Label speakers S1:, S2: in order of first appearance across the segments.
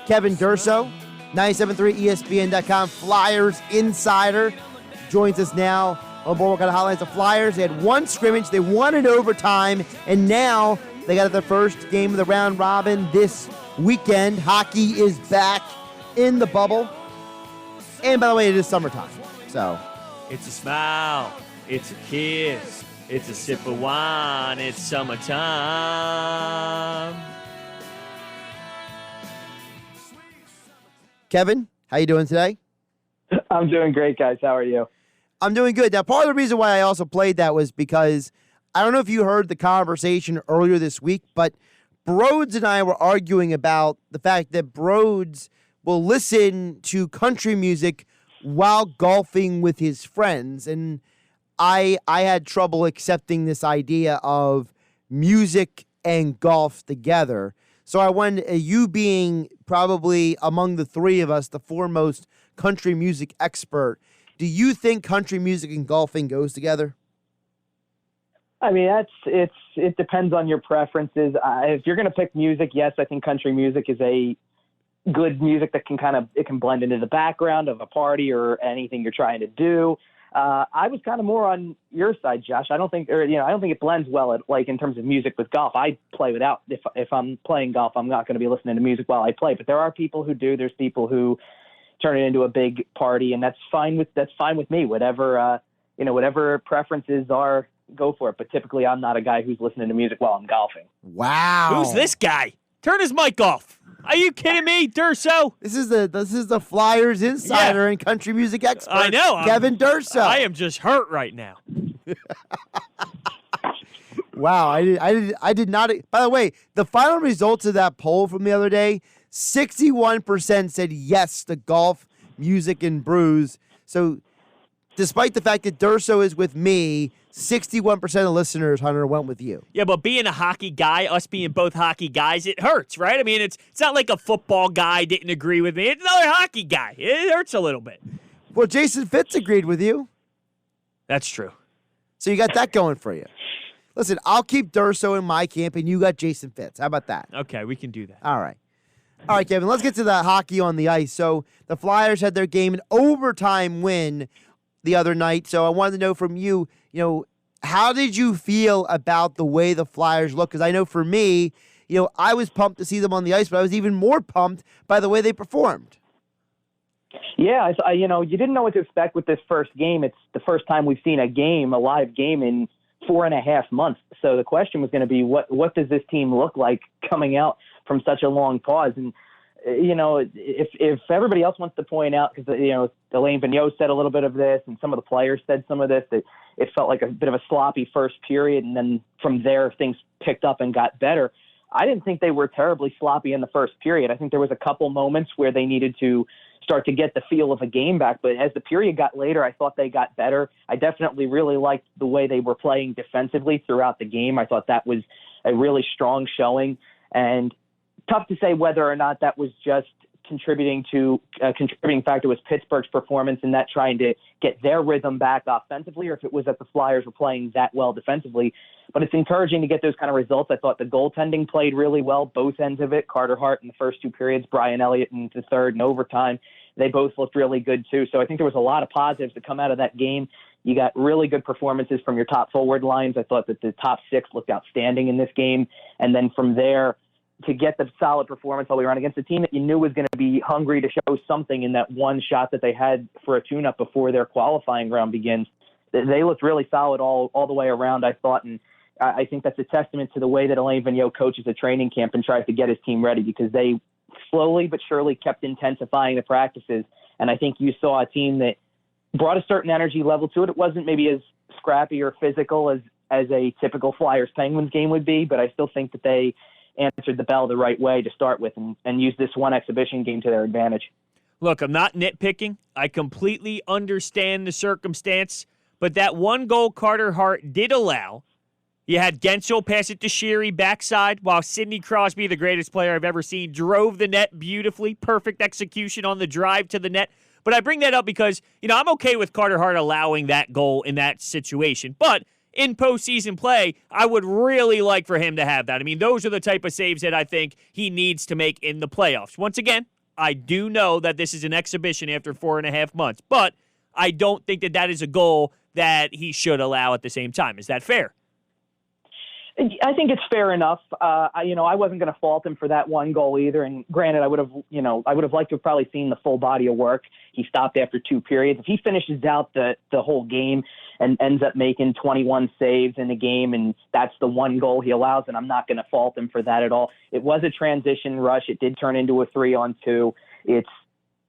S1: Kevin Durso, 97.3 ESPN.com Flyers Insider, joins us now on Boardwalk Highlights. The Flyers, they had one scrimmage, they won in overtime, and now they got their first game of the round robin this weekend. Hockey is back in the bubble. And by the way, it is summertime. So
S2: it's a smile, it's a kiss, it's a sip of wine, it's summertime.
S1: Kevin, how you doing today?
S3: I'm doing great, guys. How are you?
S1: I'm doing good. Now, part of the reason why I also played that was because I don't know if you heard the conversation earlier this week, but Broads and I were arguing about the fact that Broads will listen to country music while golfing with his friends. And I had trouble accepting this idea of music and golf together. So I wanted, you being probably among the three of us, the foremost country music expert, do you think country music and golfing goes together?
S3: I mean, it depends on your preferences. If you're going to pick music, yes, I think country music is a good music that can blend into the background of a party or anything you're trying to do. I was kind of more on your side, Josh. I don't think it blends well in terms of music with golf. I play without. If I'm playing golf, I'm not going to be listening to music while I play. But there are people who do. There's people who turn it into a big party, and that's fine with me. Whatever preferences are, go for it. But typically, I'm not a guy who's listening to music while I'm golfing.
S1: Wow,
S2: who's this guy? Turn his mic off. Are you kidding me, Durso?
S1: This is the Flyers Insider and country music expert.
S2: I know,
S1: Kevin Durso.
S2: I am just hurt right now.
S1: Wow, I did not. By the way, the final results of that poll from the other day, 61% said yes to golf, music, and brews. So, despite the fact that Durso is with me, 61% of listeners, Hunter, went with you.
S2: Yeah, but being a hockey guy, us being both hockey guys, it hurts, right? I mean, it's not like a football guy didn't agree with me. It's another hockey guy. It hurts a little bit.
S1: Well, Jason Fitz agreed with you.
S2: That's true.
S1: So you got that going for you. Listen, I'll keep Durso in my camp, and you got Jason Fitz. How about that?
S2: Okay, we can do that.
S1: All right, Kevin, let's get to the hockey on the ice. So the Flyers had their game, an overtime win the other night. So I wanted to know from you, how did you feel about the way the Flyers look? Because I know for me, I was pumped to see them on the ice, but I was even more pumped by the way they performed.
S3: Yeah, you didn't know what to expect with this first game. It's the first time we've seen a live game in 4.5 months. So the question was going to be, what does this team look like coming out from such a long pause? And if everybody else wants to point out, because Alain Vigneault said a little bit of this, and some of the players said some of this, that it felt like a bit of a sloppy first period, and then from there things picked up and got better. I didn't think they were terribly sloppy in the first period. I think there was a couple moments where they needed to start to get the feel of a game back, but as the period got later, I thought they got better. I definitely really liked the way they were playing defensively throughout the game. I thought that was a really strong showing, and tough to say whether or not that was just contributing factor was Pittsburgh's performance in that trying to get their rhythm back offensively, or if it was that the Flyers were playing that well defensively. But it's encouraging to get those kind of results. I thought the goaltending played really well, both ends of it. Carter Hart in the first two periods, Brian Elliott in the third and overtime. They both looked really good too. So I think there was a lot of positives that come out of that game. You got really good performances from your top forward lines. I thought that the top six looked outstanding in this game. And then from there, to get the solid performance all the way around against a team that you knew was going to be hungry to show something in that one shot that they had for a tune-up before their qualifying round begins. They looked really solid all the way around, I thought, and I think that's a testament to the way that Alain Vigneault coaches a training camp and tries to get his team ready, because they slowly but surely kept intensifying the practices, and I think you saw a team that brought a certain energy level to it. It wasn't maybe as scrappy or physical as a typical Flyers-Penguins game would be, but I still think that they answered the bell the right way to start with and used this one exhibition game to their advantage.
S2: Look, I'm not nitpicking. I completely understand the circumstance, but that one goal Carter Hart did allow, you had Gensel pass it to Sheary backside, while Sidney Crosby, the greatest player I've ever seen, drove the net beautifully. Perfect execution on the drive to the net. But I bring that up because, I'm okay with Carter Hart allowing that goal in that situation. But in postseason play, I would really like for him to have that. I mean, those are the type of saves that I think he needs to make in the playoffs. Once again, I do know that this is an exhibition after 4.5 months, but I don't think that that is a goal that he should allow at the same time. Is that fair?
S3: I think it's fair enough. I wasn't going to fault him for that one goal either. And granted, I would have liked to have probably seen the full body of work. He stopped after 2 periods. If he finishes out the whole game and ends up making 21 saves in the game, and that's the one goal he allows, and I'm not going to fault him for that at all. It was a transition rush. It did turn into a 3-on-2. It's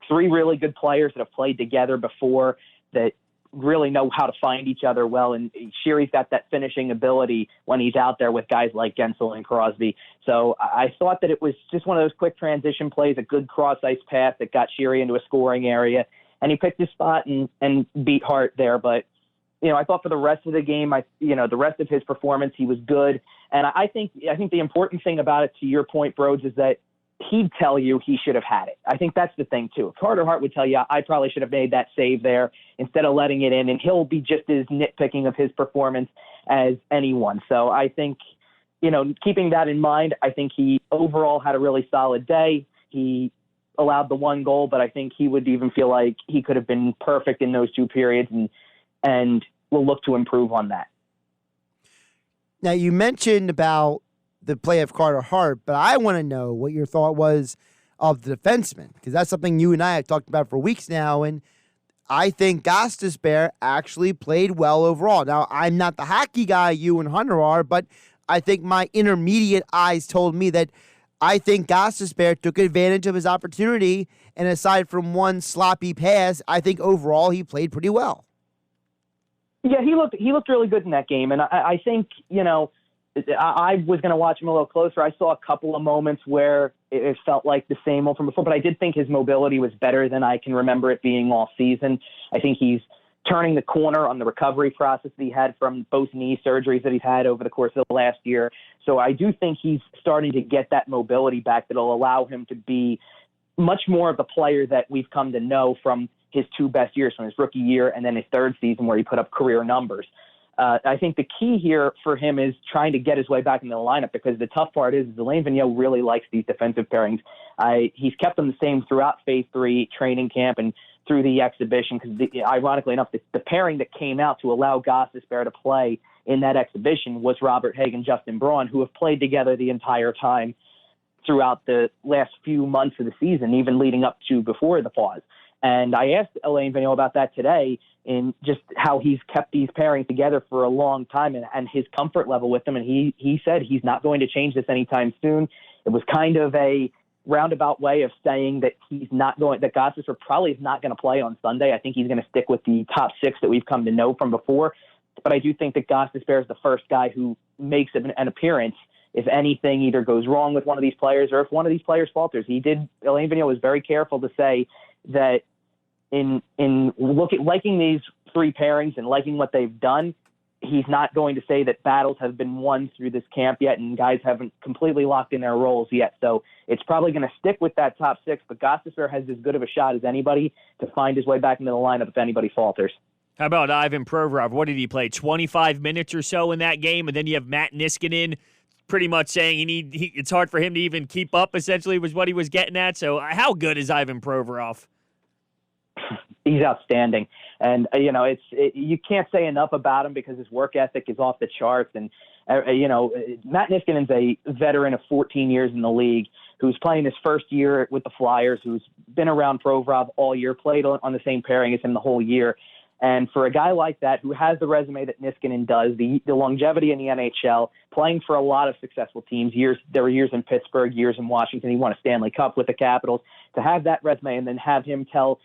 S3: 3 really good players that have played together before that really know how to find each other well, and Sheary's got that finishing ability when he's out there with guys like Gensel and Crosby. So I thought that it was just one of those quick transition plays, a good cross-ice pass that got Sheary into a scoring area, and he picked his spot and beat Hart there. But, I thought for the rest of the game, the rest of his performance, he was good. And I think the important thing about it, to your point, Broads, is that he'd tell you he should have had it. I think that's the thing, too. Carter Hart would tell you, I probably should have made that save there instead of letting it in, and he'll be just as nitpicking of his performance as anyone. So I think, keeping that in mind, I think he overall had a really solid day. He allowed the 1 goal, but I think he would even feel like he could have been perfect in those 2 periods, and we'll look to improve on that.
S1: Now, you mentioned about the play of Carter Hart, but I want to know what your thought was of the defenseman, because that's something you and I have talked about for weeks now, and I think Gostisbehere actually played well overall. Now, I'm not the hockey guy you and Hunter are, but I think my intermediate eyes told me that I think Gostisbehere took advantage of his opportunity, and aside from one sloppy pass, I think overall he played pretty well.
S3: Yeah, he looked really good in that game, and I think, I was going to watch him a little closer. I saw a couple of moments where it felt like the same old from before, but I did think his mobility was better than I can remember it being all season. I think he's turning the corner on the recovery process that he had from both knee surgeries that he's had over the course of the last year. So I do think he's starting to get that mobility back that'll allow him to be much more of the player that we've come to know from his 2 best years, from his rookie year and then his 3rd season where he put up career numbers. I think the key here for him is trying to get his way back in the lineup, because the tough part is Alain Vigneault really likes these defensive pairings. He's kept them the same throughout Phase 3 training camp and through the exhibition, because ironically enough, the pairing that came out to allow Gostisbehere to play in that exhibition was Robert Haig and Justin Braun, who have played together the entire time throughout the last few months of the season, even leading up to before the pause. And I asked Alain Vigneault about that today, in just how he's kept these pairings together for a long time and his comfort level with them. And he said he's not going to change this anytime soon. It was kind of a roundabout way of saying that that Gostisbehere probably is not going to play on Sunday. I think he's going to stick with the top 6 that we've come to know from before. But I do think that Gostisbehere is the first guy who makes an appearance if anything either goes wrong with one of these players or if one of these players falters. Alain Vigneault was very careful to say that in liking these 3 pairings and liking what they've done, he's not going to say that battles have been won through this camp yet and guys haven't completely locked in their roles yet. So it's probably going to stick with that top 6, but Gostisbehere has as good of a shot as anybody to find his way back into the lineup if anybody falters.
S2: How about Ivan Provorov? What did he play, 25 minutes or so in that game? And then you have Matt Niskanen pretty much saying it's hard for him to even keep up, essentially, was what he was getting at. So how good is Ivan Provorov?
S3: He's outstanding. And, you can't say enough about him because his work ethic is off the charts. And, Matt Niskanen's a veteran of 14 years in the league who's playing his first year with the Flyers, who's been around Provorov all year, played on the same pairing as him the whole year. And for a guy like that who has the resume that Niskanen does, the longevity in the NHL, playing for a lot of successful teams, there were years in Pittsburgh, years in Washington, he won a Stanley Cup with the Capitals, to have that resume and then have him tell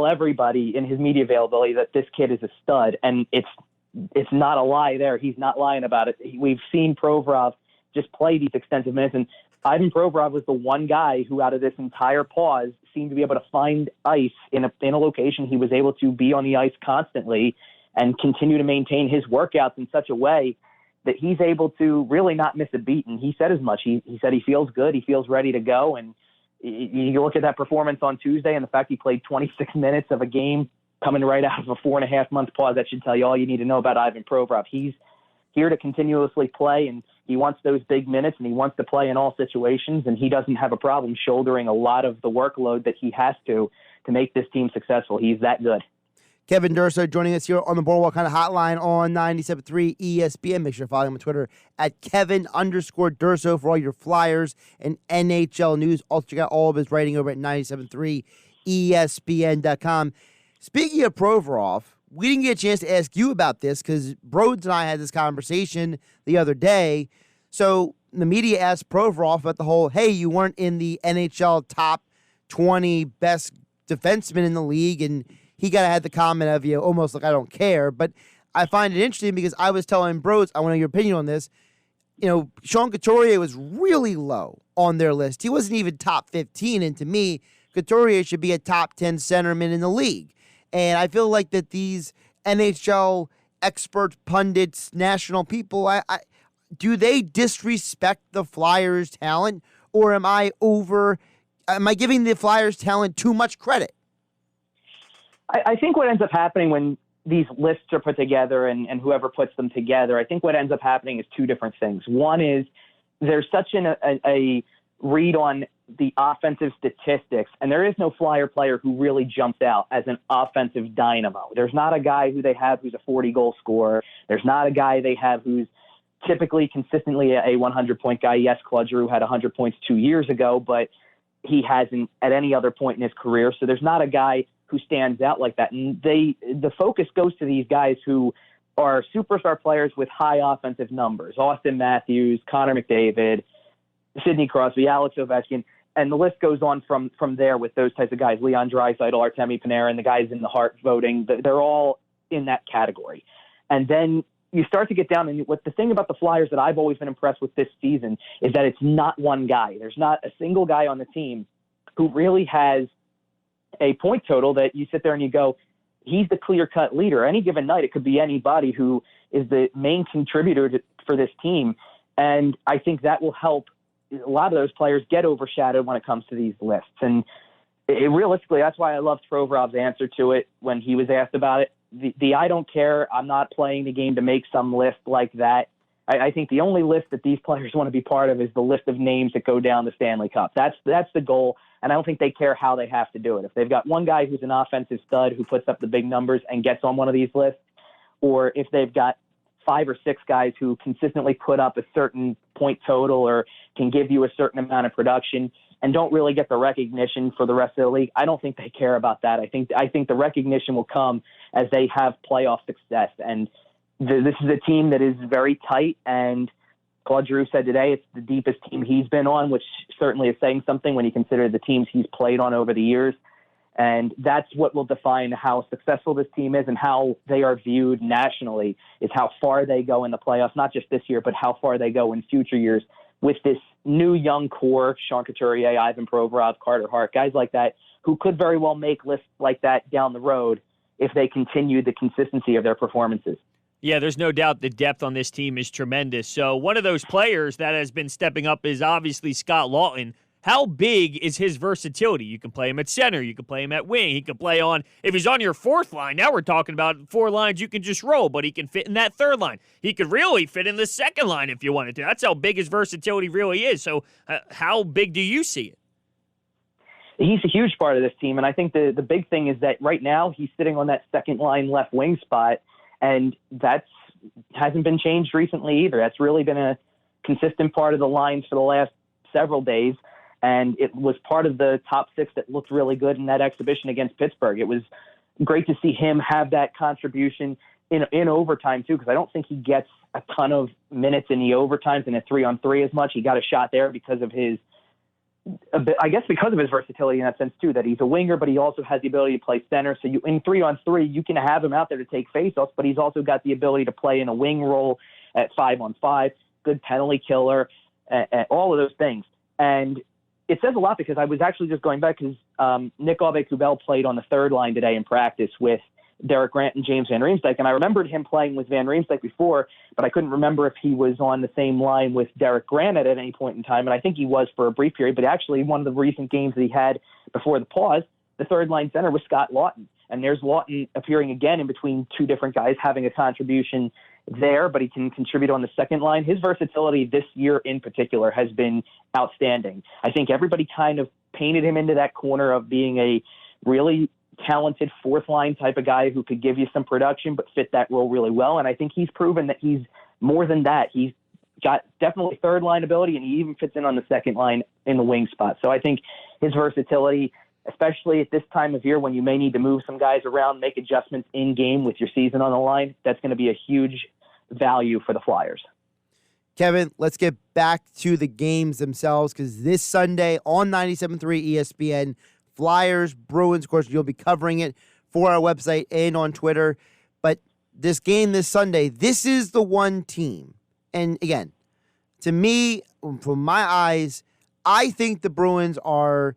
S3: everybody in his media availability that this kid is a stud, and it's not a lie there. He's not lying about it. We've seen Provorov just play these extensive minutes, and Ivan Provorov was the one guy who, out of this entire pause, seemed to be able to find ice in a location he was able to be on the ice constantly and continue to maintain his workouts in such a way that he's able to really not miss a beat. And he said as much. He said he feels good, he feels ready to go, and you look at that performance on Tuesday and the fact he played 26 minutes of a game coming right out of a 4.5-month pause, that should tell you all you need to know about Ivan Provorov. He's here to continuously play, and He wants those big minutes, and he wants to play in all situations, and he doesn't have a problem shouldering a lot of the workload that he has to make this team successful. He's that good.
S1: Kevin Durso joining us here on the Boardwalk kind of hotline on 97.3 ESPN. Make sure to follow him on Twitter at Kevin_Durso for all your Flyers and NHL news. Also, check out all of his writing over at 97.3 ESPN.com. Speaking of Provorov, we didn't get a chance to ask you about this because Broads and I had this conversation the other day. So the media asked Provorov about the whole, hey, you weren't in the NHL top 20 best defensemen in the league, and he got to have the comment of, you know, almost like I don't care. But I find it interesting because I was telling Broads, I want to know your opinion on this. You know, Sean Couturier was really low on their list. He wasn't even top 15, and to me, Couturier should be a top 10 centerman in the league. And I feel like that these NHL expert pundits, national people, do they disrespect the Flyers' talent, or am I giving the Flyers' talent too much credit?
S3: I think what ends up happening when these lists are put together and whoever puts them together, I think what ends up happening is two different things. One is there's such a read on the offensive statistics, and there is no Flyer player who really jumps out as an offensive dynamo. There's not a guy who they have who's a 40-goal scorer. There's not a guy they have who's typically consistently a 100-point guy. Yes, Claude Giroux had 100 points 2 years ago, but he hasn't at any other point in his career. So there's not a guy who stands out like that. And the focus goes to these guys who are superstar players with high offensive numbers. Austin Matthews, Connor McDavid, Sidney Crosby, Alex Ovechkin, and the list goes on from there with those types of guys. Leon Draisaitl, Artemi Panarin, the guys in the Hart voting, they're all in that category. And then you start to get down, and what the thing about the Flyers that I've always been impressed with this season is that it's not one guy. There's not a single guy on the team who really has a point total that you sit there and you go, he's the clear-cut leader. Any given night, it could be anybody who is the main contributor for this team. And I think that will help a lot of those players get overshadowed when it comes to these lists. And realistically, that's why I loved Provorov's answer to it when he was asked about it. The I don't care, I'm not playing the game to make some list like that. I think the only list that these players want to be part of is the list of names that go down the Stanley Cup. That's the goal, and I don't think they care how they have to do it. If they've got one guy who's an offensive stud who puts up the big numbers and gets on one of these lists, or if they've got 5 or 6 guys who consistently put up a certain point total or can give you a certain amount of production and don't really get the recognition for the rest of the league, I don't think they care about that. I think the recognition will come as they have playoff success. And this is a team that is very tight, and Claude Giroux said today it's the deepest team he's been on, which certainly is saying something when you consider the teams he's played on over the years. And that's what will define how successful this team is and how they are viewed nationally, is how far they go in the playoffs, not just this year, but how far they go in future years with this new young core, Sean Couturier, Ivan Provorov, Carter Hart, guys like that, who could very well make lists like that down the road if they continue the consistency of their performances.
S2: Yeah, there's no doubt the depth on this team is tremendous. So one of those players that has been stepping up is obviously Scott Lawton. How big is his versatility? You can play him at center. You can play him at wing. He can play on, if he's on your fourth line, now we're talking about 4 lines you can just roll, but he can fit in that third line. He could really fit in the second line if you wanted to. That's how big his versatility really is. So how big do you see it?
S3: He's a huge part of this team, and I think the big thing is that right now he's sitting on that second line left wing spot, and that hasn't been changed recently either. That's really been a consistent part of the lines for the last several days. And it was part of the top 6 that looked really good in that exhibition against Pittsburgh. It was great to see him have that contribution in overtime, too, because I don't think he gets a ton of minutes in the overtimes in a 3-on-3 as much. He got a shot there because of his versatility in that sense, too, that he's a winger, but he also has the ability to play center. So in 3-on-3, you can have him out there to take faceoffs, but he's also got the ability to play in a wing role at 5-on-5, good penalty killer, all of those things. And it says a lot because I was actually just going back because Nick Aube-Kubel played on the third line today in practice with Derek Grant and James Van Riemsdyk, and I remembered him playing with Van Riemsdyk before, but I couldn't remember if he was on the same line with Derek Grant at any point in time, and I think he was for a brief period, but actually one of the recent games that he had before the pause, the third line center was Scott Lawton, and there's Lawton appearing again in between 2 different guys having a contribution there, but he can contribute on the second line. His versatility this year in particular has been outstanding. I think everybody kind of painted him into that corner of being a really talented fourth line type of guy who could give you some production but fit that role really well. And I think he's proven that he's more than that. He's got definitely third line ability, and he even fits in on the second line in the wing spot. So I think his versatility, especially at this time of year when you may need to move some guys around, make adjustments in game with your season on the line, that's going to be a huge value for the Flyers.
S1: Kevin, let's get back to the games themselves, because this Sunday on 97.3 ESPN, Flyers, Bruins, of course, you'll be covering it for our website and on Twitter. But this game this Sunday, this is the one team. And again, to me, from my eyes, I think the Bruins are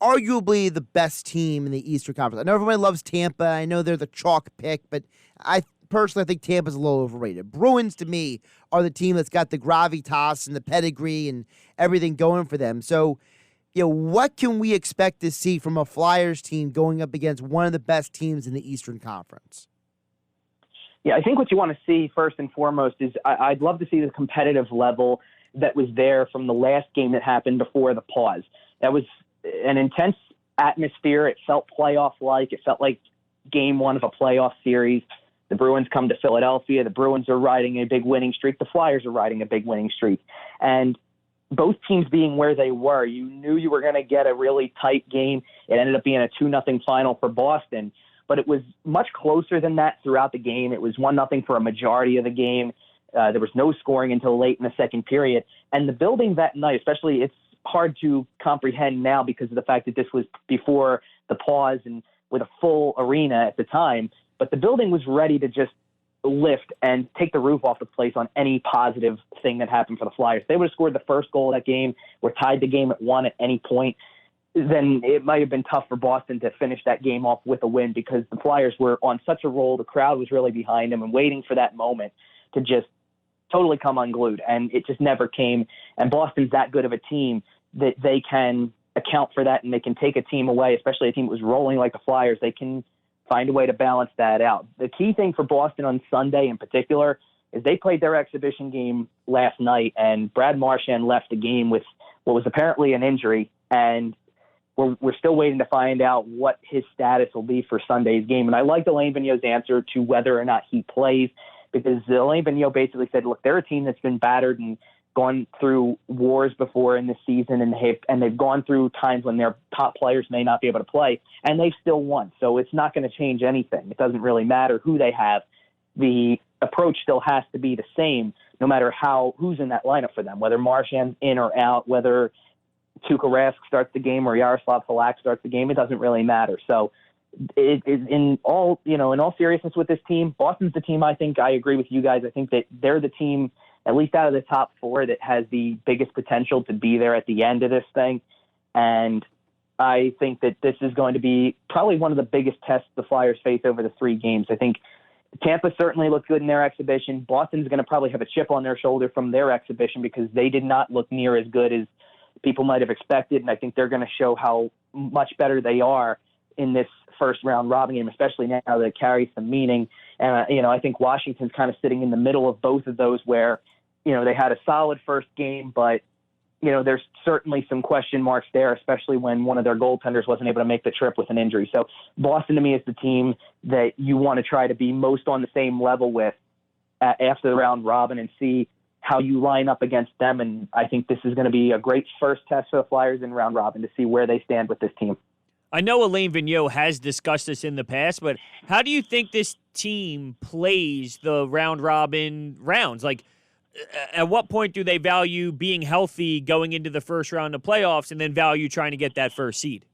S1: arguably the best team in the Eastern Conference. I know everybody loves Tampa. I know they're the chalk pick, but I personally think Tampa's a little overrated. Bruins, to me, are the team that's got the gravitas and the pedigree and everything going for them. So, what can we expect to see from a Flyers team going up against one of the best teams in the Eastern Conference?
S3: Yeah, I think what you want to see first and foremost is I'd love to see the competitive level that was there from the last game that happened before the pause. That was an intense atmosphere. It felt playoff-like. It felt like game one of a playoff series. The Bruins come to Philadelphia. The Bruins are riding a big winning streak. The Flyers are riding a big winning streak. And both teams being where they were, you knew you were going to get a really tight game. It ended up being a 2-0 final for Boston. But it was much closer than that throughout the game. It was 1-0 for a majority of the game. There was no scoring until late in the second period. And the building that night, especially, it's hard to comprehend now because of the fact that this was before the pause and with a full arena at the time. But the building was ready to just lift and take the roof off the place on any positive thing that happened for the Flyers. If they would have scored the first goal of that game or tied the game at 1 at any point, then it might have been tough for Boston to finish that game off with a win because the Flyers were on such a roll. The crowd was really behind them and waiting for that moment to just totally come unglued. And it just never came. And Boston's that good of a team that they can account for that and they can take a team away, especially a team that was rolling like the Flyers. They can find a way to balance that out. The key thing for Boston on Sunday in particular is they played their exhibition game last night, and Brad Marchand left the game with what was apparently an injury. And we're still waiting to find out what his status will be for Sunday's game. And I like Alain Vigneault's answer to whether or not he plays, because Alain Vigneault basically said, look, they're a team that's been battered and gone through wars before in this season, and they've gone through times when their top players may not be able to play, and they've still won. So it's not going to change anything. It doesn't really matter who they have. The approach still has to be the same, no matter who's in that lineup for them, whether Marchand's in or out, whether Tuukka Rask starts the game or Yaroslav Halak starts the game. It doesn't really matter. So in all seriousness with this team, Boston's the team. I think I agree with you guys. I think that they're the team, at least out of the top four, that has the biggest potential to be there at the end of this thing. And I think that this is going to be probably one of the biggest tests the Flyers face over the 3 games. I think Tampa certainly looked good in their exhibition. Boston's going to probably have a chip on their shoulder from their exhibition because they did not look near as good as people might have expected, and I think they're going to show how much better they are in this first round robin game, especially now that it carries some meaning. And, I think Washington's kind of sitting in the middle of both of those where, they had a solid first game, but, there's certainly some question marks there, especially when one of their goaltenders wasn't able to make the trip with an injury. So Boston, to me, is the team that you want to try to be most on the same level with after the round robin and see how you line up against them. And I think this is going to be a great first test for the Flyers in round robin to see where they stand with this team.
S2: I know Alain Vigneault has discussed this in the past, but how do you think this team plays the round robin rounds? Like, at what point do they value being healthy going into the first round of playoffs and then value trying to get that first seed?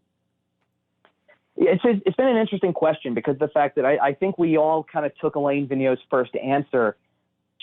S3: It's been an interesting question because the fact that I think we all kind of took Alain Vigneault's first answer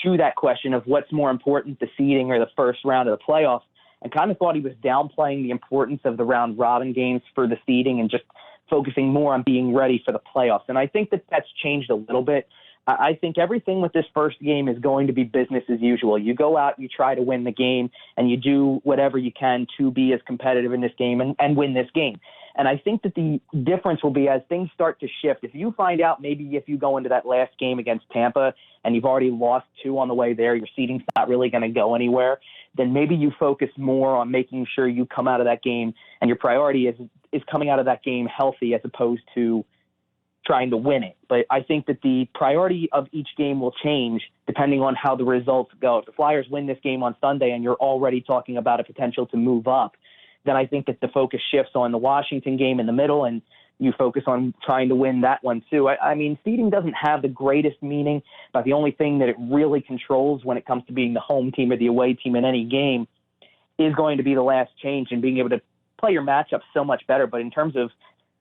S3: to that question of what's more important, the seeding or the first round of the playoffs, and kind of thought he was downplaying the importance of the round robin games for the seeding and just focusing more on being ready for the playoffs. And I think that that's changed a little bit. I think everything with this first game is going to be business as usual. You go out, you try to win the game, and you do whatever you can to be as competitive in this game and win this game. And I think that the difference will be as things start to shift. If you find out maybe if you go into that last game against Tampa and you've already lost 2 on the way there, your seeding's not really going to go anywhere, then maybe you focus more on making sure you come out of that game and your priority is coming out of that game healthy as opposed to trying to win it. But I think that the priority of each game will change depending on how the results go. If the Flyers win this game on Sunday and you're already talking about a potential to move up, then I think that the focus shifts on the Washington game in the middle and you focus on trying to win that one too. I mean, seeding doesn't have the greatest meaning, but the only thing that it really controls when it comes to being the home team or the away team in any game is going to be the last change and being able to play your matchups so much better. But in terms of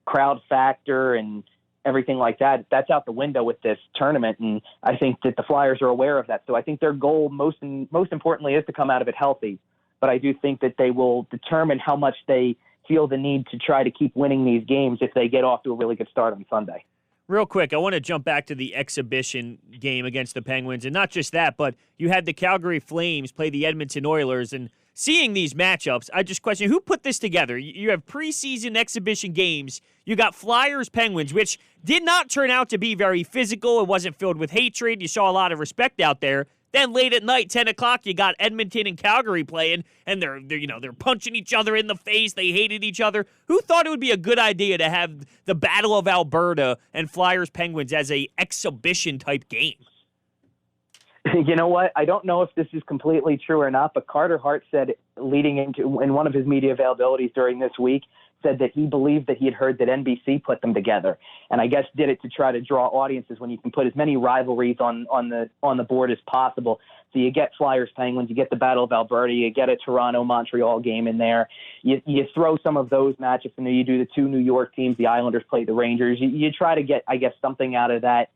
S3: crowd factor and everything like that, that's out the window with this tournament. And I think that the Flyers are aware of that. So I think their goal most importantly is to come out of it healthy. But I do think that they will determine how much they feel the need to try to keep winning these games if they get off to a really good start on Sunday.
S2: Real quick, I want to jump back to the exhibition game against the Penguins. And not just that, but you had the Calgary Flames play the Edmonton Oilers. And seeing these matchups, I just question, who put this together? You have preseason exhibition games. You got Flyers-Penguins, which did not turn out to be very physical. It wasn't filled with hatred. You saw a lot of respect out there. Then late at night, 10 o'clock, you got Edmonton and Calgary playing, and they're punching each other in the face. They hated each other. Who thought it would be a good idea to have the Battle of Alberta and Flyers-Penguins as a exhibition-type game?
S3: You know what? I don't know if this is completely true or not, but Carter Hart said in one of his media availabilities during this week, said that he believed that he had heard that NBC put them together, and I guess did it to try to draw audiences when you can put as many rivalries on the board as possible. So you get Flyers Penguins, you get the Battle of Alberta, you get a Toronto Montreal game in there. You throw some of those matchups in there. You do the 2 New York teams, the Islanders play the Rangers. You try to get, I guess, something out of that.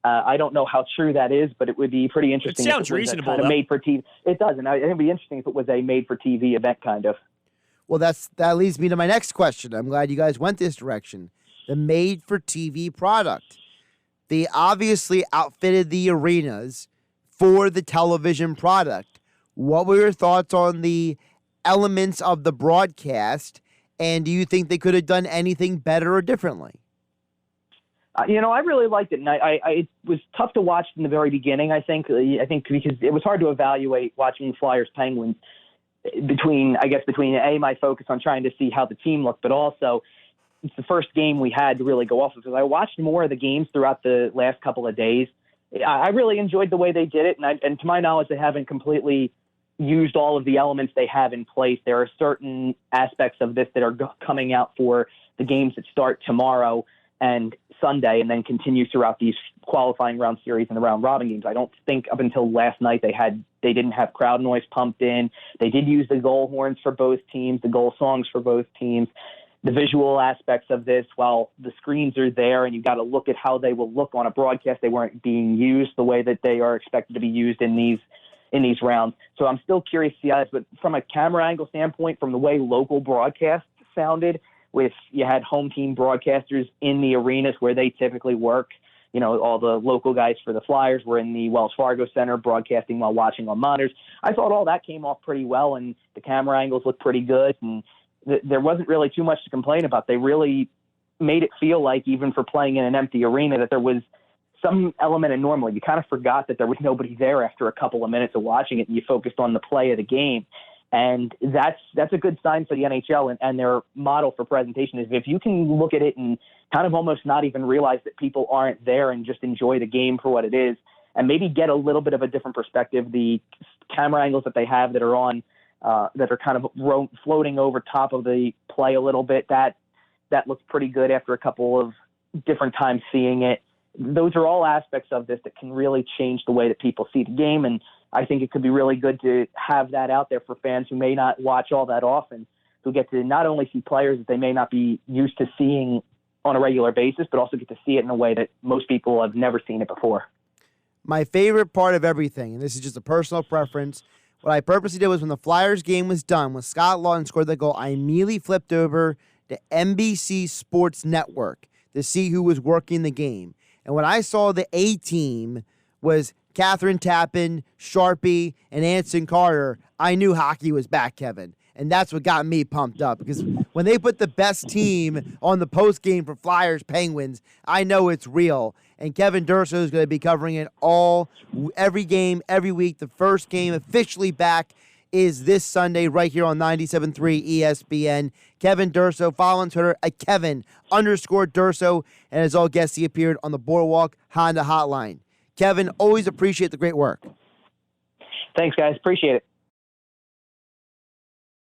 S3: I don't know how true that is, but it would be pretty interesting.
S2: It sounds reasonable.
S3: Kind of made for TV. It does, and it would be interesting if it was a made for TV event kind of.
S1: Well, that leads me to my next question. I'm glad you guys went this direction. The made-for-TV product. They obviously outfitted the arenas for the television product. What were your thoughts on the elements of the broadcast, and do you think they could have done anything better or differently?
S3: I really liked it, and it was tough to watch in the very beginning, I think because it was hard to evaluate watching the Flyers Penguins between my focus on trying to see how the team looked, but also it's the first game we had to really go off of. Because I watched more of the games throughout the last couple of days. I really enjoyed the way they did it, and to my knowledge, they haven't completely used all of the elements they have in place. There are certain aspects of this that are coming out for the games that start tomorrow and Sunday and then continue throughout these qualifying round series and the round robin games. I don't think up until last night they didn't have crowd noise pumped in. They did use the goal horns for both teams, the goal songs for both teams. The visual aspects of this, while the screens are there and you've got to look at how they will look on a broadcast, they weren't being used the way that they are expected to be used in these rounds. So I'm still curious to see how this, but from a camera angle standpoint, from the way local broadcasts sounded, with you had home team broadcasters in the arenas where they typically work. All the local guys for the Flyers were in the Wells Fargo Center broadcasting while watching on monitors. I thought all that came off pretty well, and the camera angles looked pretty good, and there wasn't really too much to complain about. They really made it feel like, even for playing in an empty arena, that there was some element of normal. You kind of forgot that there was nobody there after a couple of minutes of watching it, and you focused on the play of the game. And that's a good sign for the NHL and their model for presentation is if you can look at it and kind of almost not even realize that people aren't there and just enjoy the game for what it is and maybe get a little bit of a different perspective. The camera angles that they have that are on that are kind of floating over top of the play a little bit, that looks pretty good after a couple of different times seeing it. Those are all aspects of this that can really change the way that people see the game, and I think it could be really good to have that out there for fans who may not watch all that often, who get to not only see players that they may not be used to seeing on a regular basis, but also get to see it in a way that most people have never seen it before.
S1: My favorite part of everything, and this is just a personal preference, what I purposely did was when the Flyers game was done, when Scott Lawton scored that goal, I immediately flipped over to NBC Sports Network to see who was working the game. And when I saw the A team was Catherine Tappan, Sharpie, and Anson Carter, I knew hockey was back, Kevin. And that's what got me pumped up, because when they put the best team on the post game for Flyers Penguins, I know it's real. And Kevin Durso is going to be covering it every game, every week. The first game officially back is this Sunday right here on 97.3 ESPN. Kevin Durso, follow on Twitter at Kevin_Durso. And as all guests, he appeared on the Boardwalk Honda Hotline. Kevin, always appreciate the great work.
S3: Thanks, guys. Appreciate it.